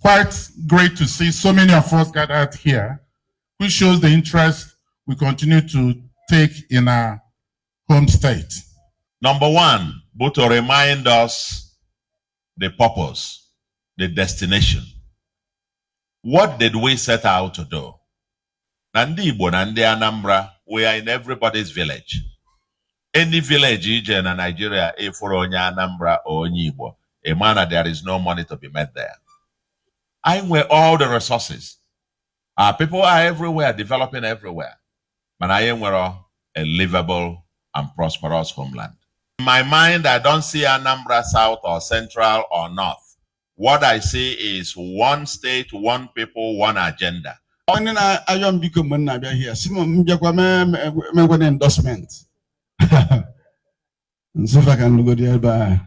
quite great to see so many of us gathered here, which shows the interest we continue to take in our home state. Number one, but to remind us the purpose, the destination. What did we set out to do? Nandi Igbo, Nandi Anambra, we are in everybody's village. Any village in Nigeria, if for Onya Anambra or Onyi Igbo, a manner there is no money to be made there. I wear all the resources. Our people are everywhere, developing everywhere. But I am a livable and prosperous homeland. In my mind, I don't see Anambra South or Central or North. What I see is one state, one people, one agenda. Endorsement. So if I can go there by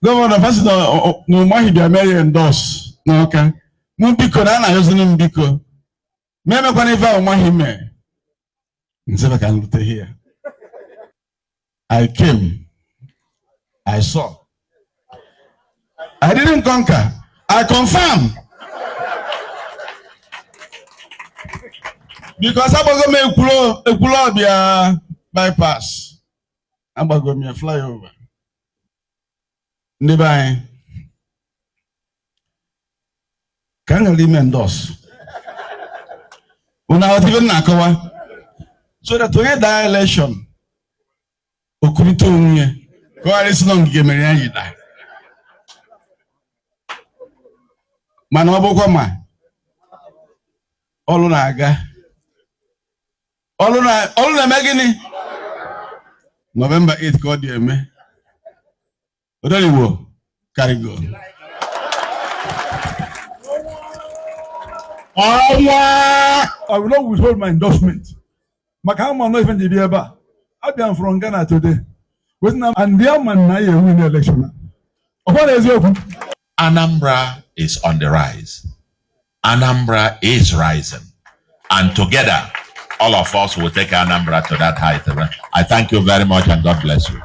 Governor, first no money be endorse. No, okay. No biko na using him biko. Me kwa neva money me. So if I can look here. I came. I saw. I didn't conquer. I confirm. Because I'm going to make a bypass. I'm going to make a flyover. Nearby. Can you leave endorse? When I was even Nakawa. So that we had that election. Okurito unye. Kwa lesi non gigemeri yida. Manobo kwa ma. Olu na aga. Olu na megini. November 8th called the me. Odoli wo carry go. I will not withhold my endorsement. Makama not even the Biaba. I am from Ghana today. And the man na win the election. Anambra is on the rise. Anambra is rising. And together, all of us will take Anambra to that height. I thank you very much and God bless you.